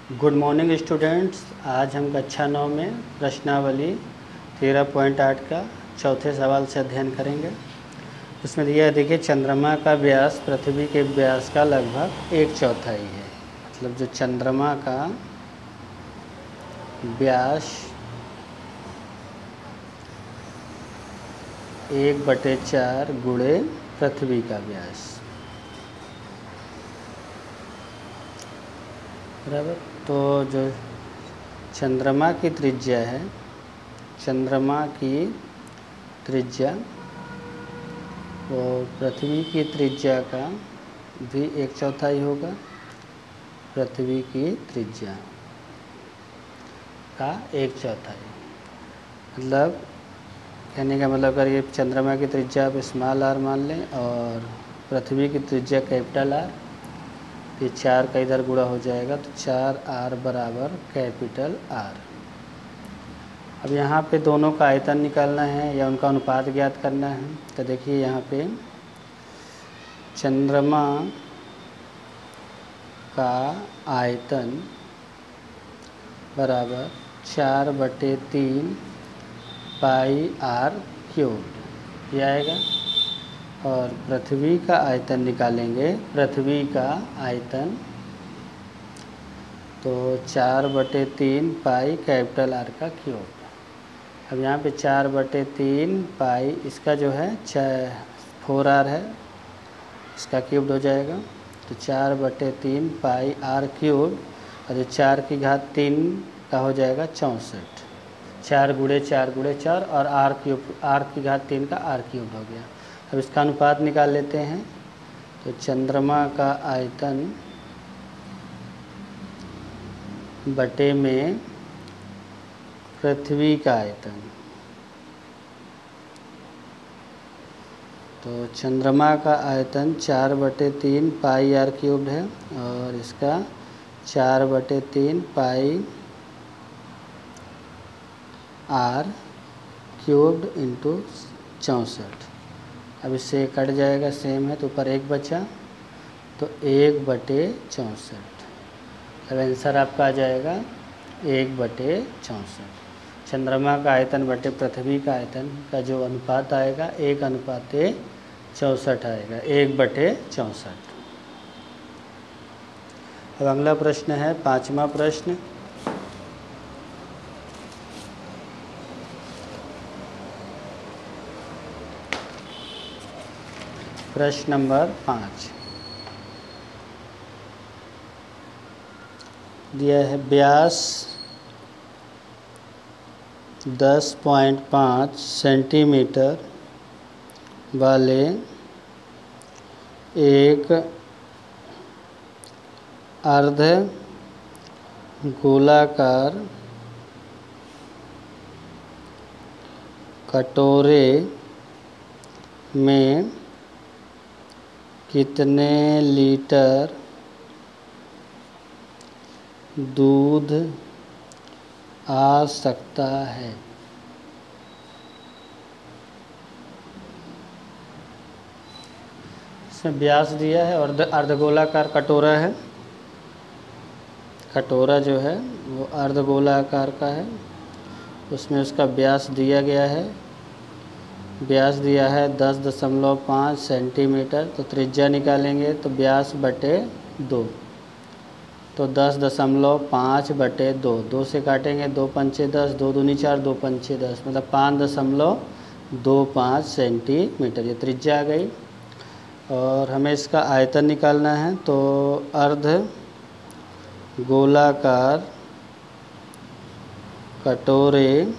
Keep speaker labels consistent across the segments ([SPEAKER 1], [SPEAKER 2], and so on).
[SPEAKER 1] Good morning students. आज हम कक्षा 9 में प्रश्नावली 13.8 का चौथे सवाल से अध्ययन करेंगे। इसमें दिया है, देखिए, चंद्रमा का व्यास पृथ्वी के व्यास का लगभग 1/4 है। मतलब जो चंद्रमा का व्यास 1/4 गुणे पृथ्वी का व्यास, बराबर। तो जो चंद्रमा की त्रिज्या है, चंद्रमा की त्रिज्या वो पृथ्वी की त्रिज्या का भी 1/4 होगा। पृथ्वी की त्रिज्या का 1/4, मतलब कहने का मतलब अगर ये चंद्रमा की त्रिज्या आप स्मॉल आर मान लें और पृथ्वी की त्रिज्या कैपिटल आर, ये 4 का इधर गुणा हो जाएगा तो 4R बराबर कैपिटल आर। अब यहाँ पे दोनों का आयतन निकालना है या उनका अनुपात ज्ञात करना है। तो देखिए यहाँ पे चंद्रमा का आयतन बराबर 4/3 पाई आर क्यूब ये आएगा। और पृथ्वी का आयतन निकालेंगे, पृथ्वी का आयतन तो 4/3 पाई कैपिटल आर का क्यूब। अब यहाँ पे 4/3 पाई, इसका जो है 4R है, इसका क्यूब हो जाएगा तो 4/3 पाई आर क्यूब, और जो 4 की घात 3 का हो जाएगा 64। 4 गुणे 4 गुणे 4 और आर क्यूब, आर की घात 3 का आर क्यूब हो गया। अब इसका अनुपात निकाल लेते हैं। तो चंद्रमा का आयतन बटे में पृथ्वी का आयतन, तो चंद्रमा का आयतन 4/3 पाई आर क्यूब्ड है और इसका 4/3 पाई आर क्यूब्ड इंटू 64। अब इससे कट जाएगा, सेम है तो ऊपर 1 बचा तो 1/64। अब आंसर आपका आ जाएगा 1/64। चंद्रमा का आयतन बटे पृथ्वी का आयतन का जो अनुपात आएगा 1/64 आएगा, 1/64। अब अगला प्रश्न है 5वां प्रश्न। प्रश्न नंबर 5 दिया है, व्यास 10.5 सेंटीमीटर वाले एक अर्ध गोलाकार कटोरे में कितने लीटर दूध आ सकता है? इसमें व्यास दिया है और अर्धगोलाकार कटोरा है। कटोरा जो है वो अर्धगोलाकार का है, उसमें उसका व्यास दिया गया है। व्यास दिया है 10.5 सेंटीमीटर, तो त्रिज्या निकालेंगे तो व्यास बटे 2, तो 10.5/2, 2 से काटेंगे 2 पंचे 10, 2 दूनी 4, 2 पंचे 10, मतलब 5.25 सेंटीमीटर ये त्रिज्या आ गई। और हमें इसका आयतन निकालना है, तो अर्ध गोलाकार कटोरे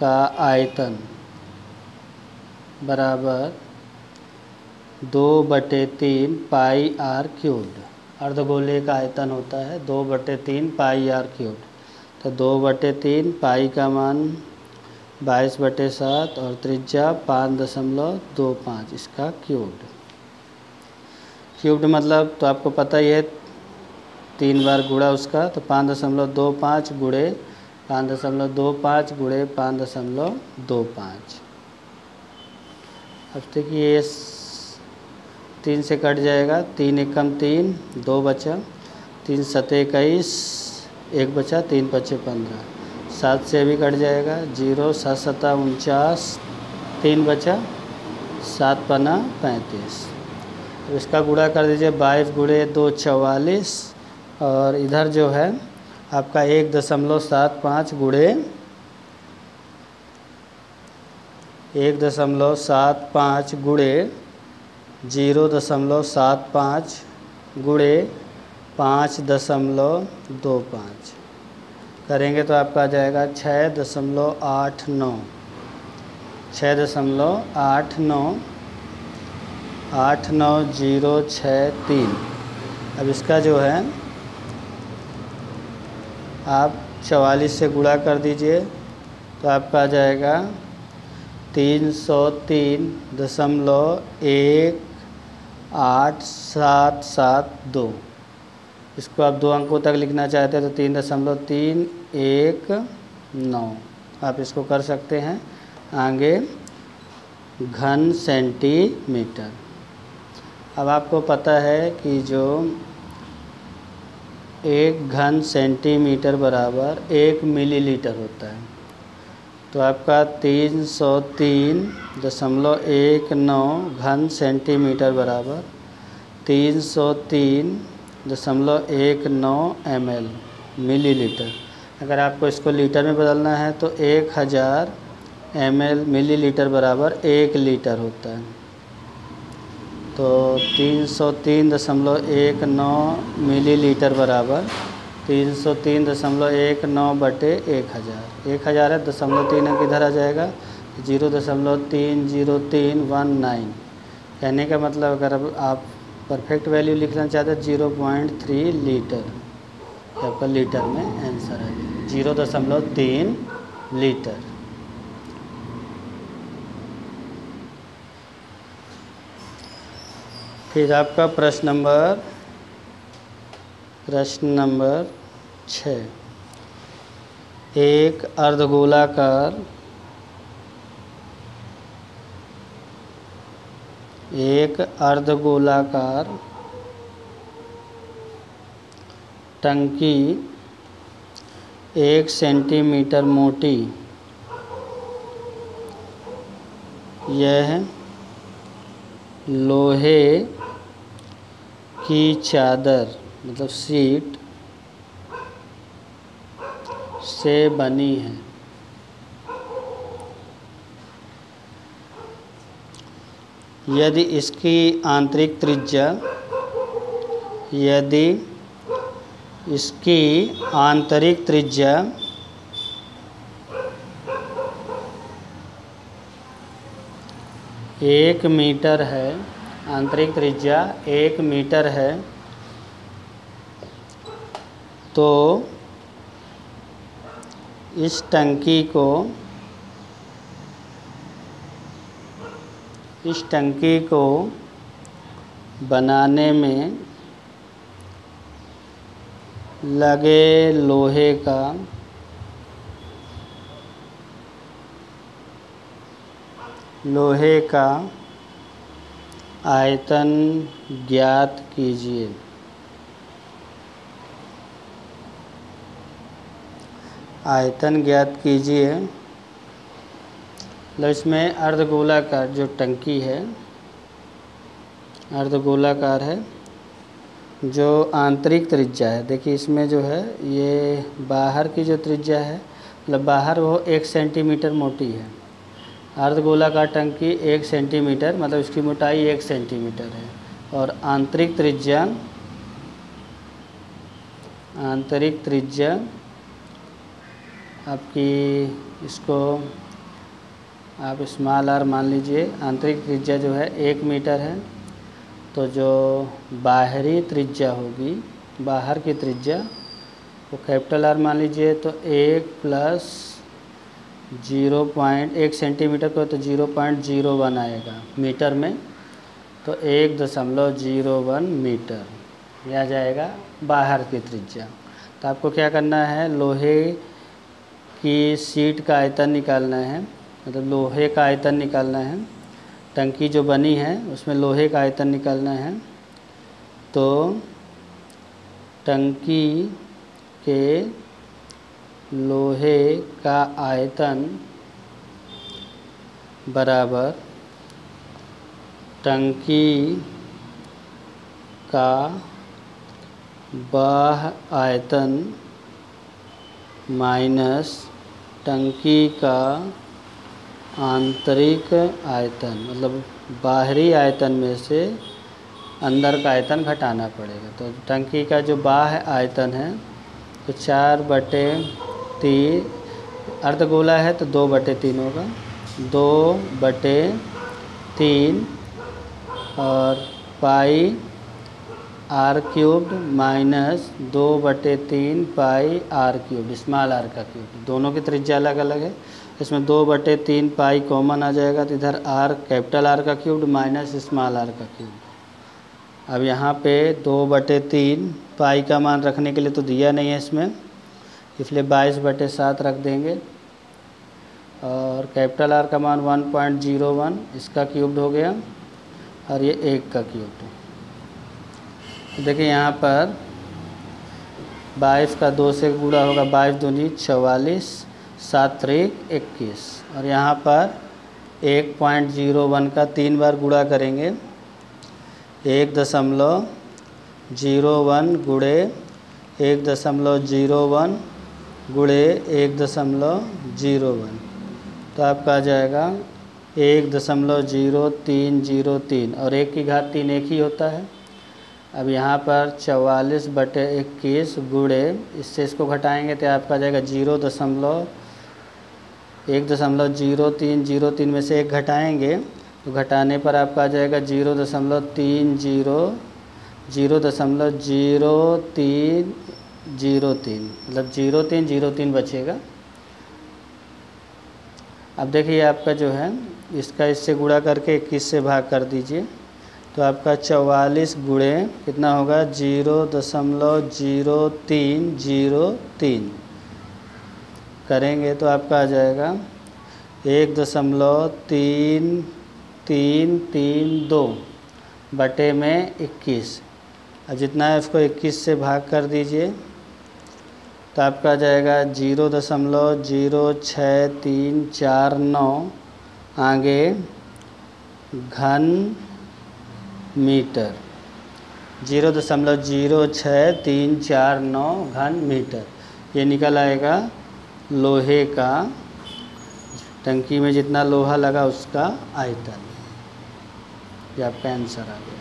[SPEAKER 1] का आयतन बराबर 2/3 पाई आर क्यूब्ड। अर्धगोले का आयतन होता है 2/3 पाई आर क्यूब्ड, तो 2/3 पाई का मान 22/7 और त्रिज्या 5.25, इसका क्यूब्ड। क्यूब्ड मतलब तो आपको पता ही है, 3 बार गुणा उसका, तो 5.25 गुणे 5.25 गुणे 5.25। अब देखिए ये 3 से कट जाएगा, 3 एकम 3, 2 बचा, 3 सते 21, 1 बचा, 3 पचे 15, 7 से भी कट जाएगा, 0, 7 सता 49, 3 बचा, 7 पना 35। अब इसका गुणा कर दीजिए, 22 गुणे 2 44, और इधर जो है आपका 1.75 गुणे 1.75 गुणे 0.75 गुणे 5.25 करेंगे तो आपका आ जाएगा 6.89, 6.89899063। अब इसका जो है आप 44 से गुणा कर दीजिए तो आपका आ जाएगा 303.18772। इसको आप 2 अंकों तक लिखना चाहते हैं तो 3.319 आप इसको कर सकते हैं आगे घन सेंटीमीटर। अब आपको पता है कि जो 1 घन सेंटीमीटर बराबर 1 मिलीलीटर होता है, तो आपका 303.19 घन सेंटीमीटर बराबर 303.19 ml मिलीलीटर। अगर आपको इसको लीटर में बदलना है तो 1000 ml मिलीलीटर बराबर 1 लीटर होता है। तो 303.19 मिलीलीटर बराबर 303.19 बटे 1000। 1000 है, 0.3 अंक इधर आ जाएगा, 0.30319। कहने का मतलब अगर अब आप परफेक्ट वैल्यू लिखना चाहते हैं 0.3 लीटर, आपका लीटर में आंसर है 0.3 लीटर। फिर आपका प्रश्न नंबर 6, एक अर्धगोलाकार टंकी 1 सेंटीमीटर मोटी, यह लोहे की चादर मतलब सीट से बनी है। यदि इसकी आंतरिक त्रिज्या 1 मीटर है, आंतरिक त्रिज्या 1 मीटर है, तो इस टंकी को बनाने में लगे लोहे का आयतन ज्ञात कीजिए। आयतन ज्ञात कीजिए, मतलब इसमें अर्धगोलाकार जो टंकी है अर्धगोलाकार है, जो आंतरिक त्रिज्या है, देखिए इसमें जो है ये बाहर की जो त्रिज्या है, मतलब बाहर वो 1 सेंटीमीटर मोटी है। अर्धगोलाकार टंकी 1 सेंटीमीटर, मतलब इसकी मोटाई 1 सेंटीमीटर है, और आंतरिक त्रिज्या आपकी, इसको आप स्मॉल r मान लीजिए। आंतरिक त्रिज्या जो है 1 मीटर है, तो जो बाहरी त्रिज्या होगी, बाहर की त्रिज्या वो कैपिटल R मान लीजिए, तो 1 प्लस 1 सेंटीमीटर को तो 0.01 आएगा मीटर में, तो 1.01 मीटर यह आ जाएगा बाहर की त्रिज्या। तो आपको क्या करना है, लोहे की सीट का आयतन निकालना है, मतलब लोहे का आयतन निकालना है। टंकी जो बनी है उसमें लोहे का आयतन निकालना है, तो टंकी के लोहे का आयतन बराबर टंकी का बाह्य आयतन माइनस टंकी का आंतरिक आयतन, मतलब बाहरी आयतन में से अंदर का आयतन घटाना पड़ेगा। तो टंकी का जो बाह्य आयतन है तो 4/3, अर्धगोला है तो 2/3 होगा, 2/3 और pi R cubed minus 2/3 pi R cubed, small R का क्यूब। दोनों की त्रिज्या अलग अलग है, इसमें 2/3 पाई कॉमन आ जाएगा, तो इधर आर कैपिटल आर का क्यूब्ड माइनस स्मॉल आर का क्यूब। अब यहाँ पे 2/3 पाई का मान रखने के लिए तो दिया नहीं है इसमें, इसलिए 22/7 रख देंगे। और कैपिटल आर का मान 1.01, इसका क्यूब्ड हो गया, और ये 1 का क्यूब्ड। तो देखिए यहाँ पर 22 का 2 से गुणा होगा, 22 दूनी 44, 7 त्रिक 21, और यहाँ पर 1.01 का 3 बार गुणा करेंगे, 1.01 गुणे 1.01 गुणे 1.01, तो आपका आ जाएगा 1.0303, और 1 की घात 3 एक ही होता है। अब यहाँ पर 44/21 गुणे, इससे इसको घटाएंगे तो आपका आ जाएगा 1.0303 में से 1 घटाएंगे तो घटाने पर आपका आ जाएगा 0.0303, मतलब 0303 बचेगा। अब देखिए आपका जो है इसका इससे गुणा करके 21 से भाग कर दीजिए, तो आपका 44 गुणे कितना होगा 0.0303 करेंगे तो आपका आ जाएगा 1.3332 बटे में 21। अब जितना है उसको 21 से भाग कर दीजिए, तो आपका आ जाएगा 0.06349 आगे घन मीटर, 0.06349 घन मीटर, ये निकल आएगा लोहे का, टंकी में जितना लोहा लगा उसका आयतन। ये आपका आंसर आ गया।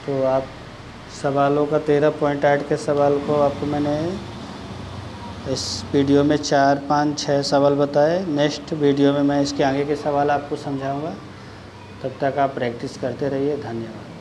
[SPEAKER 1] तो आप सवालों का 13.8 के सवाल को आपको मैंने इस वीडियो में 4, 5, 6 सवाल बताए। नेक्स्ट वीडियो में मैं इसके आगे के सवाल आपको समझाऊंगा। तब तक आप प्रैक्टिस करते रहिए। धन्यवाद।